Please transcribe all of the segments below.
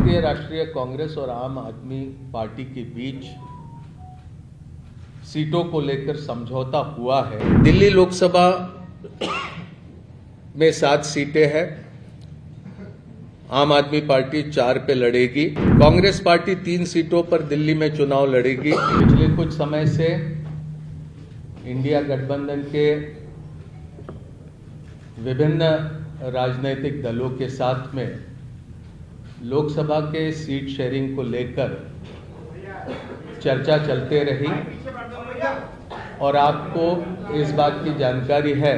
भारतीय राष्ट्रीय कांग्रेस और आम आदमी पार्टी के बीच सीटों को लेकर समझौता हुआ है। दिल्ली लोकसभा में 7 सीटें हैं। आम आदमी पार्टी 4 पे लड़ेगी। कांग्रेस पार्टी 3 सीटों पर दिल्ली में चुनाव लड़ेगी। पिछले कुछ समय से इंडिया गठबंधन के विभिन्न राजनीतिक दलों के साथ में लोकसभा के सीट शेयरिंग को लेकर चर्चा चलते रही और आपको इस बात की जानकारी है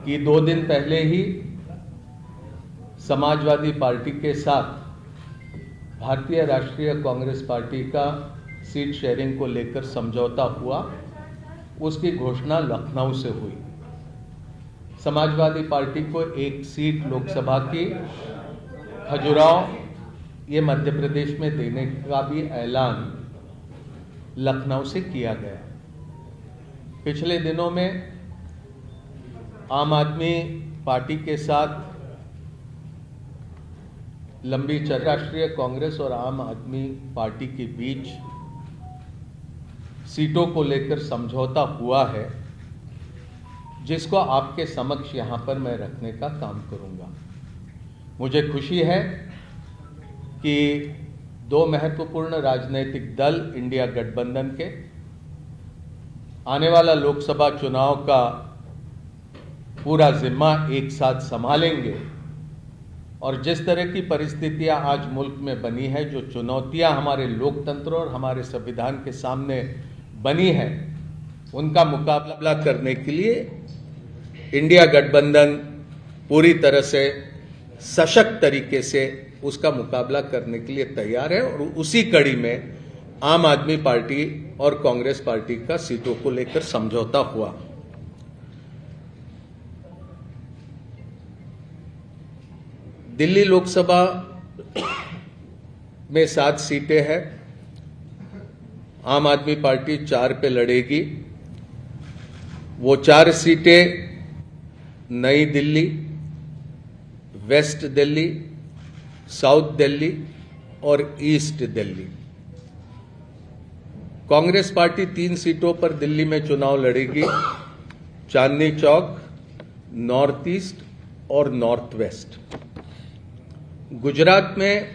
कि 2 दिन पहले ही समाजवादी पार्टी के साथ भारतीय राष्ट्रीय कांग्रेस पार्टी का सीट शेयरिंग को लेकर समझौता हुआ। उसकी घोषणा लखनऊ से हुई। समाजवादी पार्टी को 1 सीट लोकसभा की खजुराहो ये मध्य प्रदेश में देने का भी ऐलान लखनऊ से किया गया। पिछले दिनों में आम आदमी पार्टी के साथ लंबी चर्चा राष्ट्रीय कांग्रेस और आम आदमी पार्टी के बीच सीटों को लेकर समझौता हुआ है, जिसको आपके समक्ष यहां पर मैं रखने का काम करूंगा। मुझे खुशी है कि 2 महत्वपूर्ण राजनीतिक दल इंडिया गठबंधन के आने वाला लोकसभा चुनाव का पूरा जिम्मा एक साथ संभालेंगे और जिस तरह की परिस्थितियां आज मुल्क में बनी है, जो चुनौतियां हमारे लोकतंत्र और हमारे संविधान के सामने बनी है, उनका मुकाबला करने के लिए इंडिया गठबंधन पूरी तरह से सशक्त तरीके से उसका मुकाबला करने के लिए तैयार है और उसी कड़ी में आम आदमी पार्टी और कांग्रेस पार्टी का सीटों को लेकर समझौता हुआ। दिल्ली लोकसभा में 7 सीटें हैं। आम आदमी पार्टी 4 पे लड़ेगी। वो 4 सीटें नई दिल्ली, वेस्ट दिल्ली, साउथ दिल्ली और ईस्ट दिल्ली। कांग्रेस पार्टी 3 सीटों पर दिल्ली में चुनाव लड़ेगी। चांदनी चौक, नॉर्थ ईस्ट और नॉर्थ वेस्ट। गुजरात में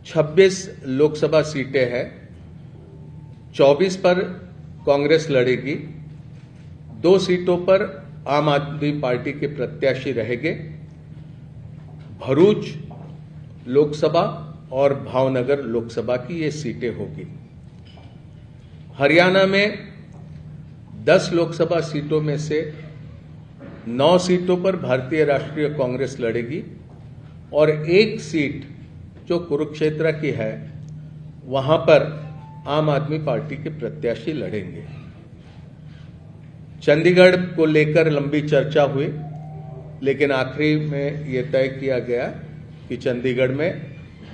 26 लोकसभा सीटें हैं। 24 पर कांग्रेस लड़ेगी। 2 सीटों पर आम आदमी पार्टी के प्रत्याशी रहेंगे। भरूच लोकसभा और भावनगर लोकसभा की ये सीटें होगी। हरियाणा में 10 लोकसभा सीटों में से 9 सीटों पर भारतीय राष्ट्रीय कांग्रेस लड़ेगी और 1 सीट जो कुरुक्षेत्र की है, वहां पर आम आदमी पार्टी के प्रत्याशी लड़ेंगे। चंडीगढ़ को लेकर लंबी चर्चा हुई, लेकिन आखिरी में यह तय किया गया कि चंडीगढ़ में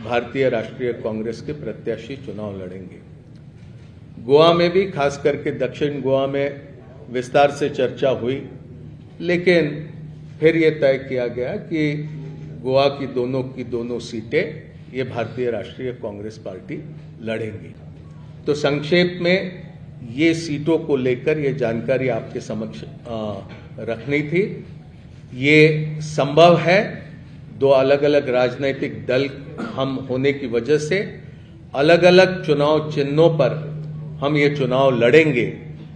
भारतीय राष्ट्रीय कांग्रेस के प्रत्याशी चुनाव लड़ेंगे। गोवा में भी, खास करके दक्षिण गोवा में विस्तार से चर्चा हुई, लेकिन फिर यह तय किया गया कि गोवा की दोनों सीटें ये भारतीय राष्ट्रीय कांग्रेस पार्टी लड़ेंगी। तो संक्षेप में ये सीटों को लेकर ये जानकारी आपके समक्ष रखनी थी। ये संभव है, 2 अलग अलग राजनीतिक दल हम होने की वजह से अलग अलग चुनाव चिन्हों पर हम ये चुनाव लड़ेंगे,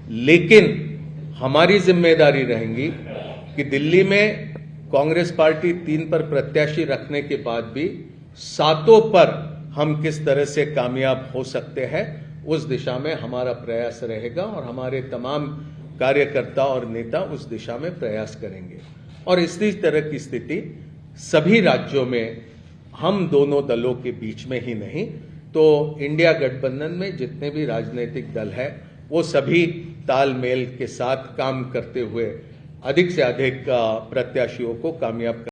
लेकिन हमारी जिम्मेदारी रहेगी कि दिल्ली में कांग्रेस पार्टी 3 पर प्रत्याशी रखने के बाद भी 7 पर हम किस तरह से कामयाब हो सकते हैं, उस दिशा में हमारा प्रयास रहेगा और हमारे तमाम कार्यकर्ता और नेता उस दिशा में प्रयास करेंगे। और इसी तरह की स्थिति सभी राज्यों में हम दोनों दलों के बीच में ही नहीं, तो इंडिया गठबंधन में जितने भी राजनीतिक दल हैं, वो सभी तालमेल के साथ काम करते हुए अधिक से अधिक प्रत्याशियों को कामयाब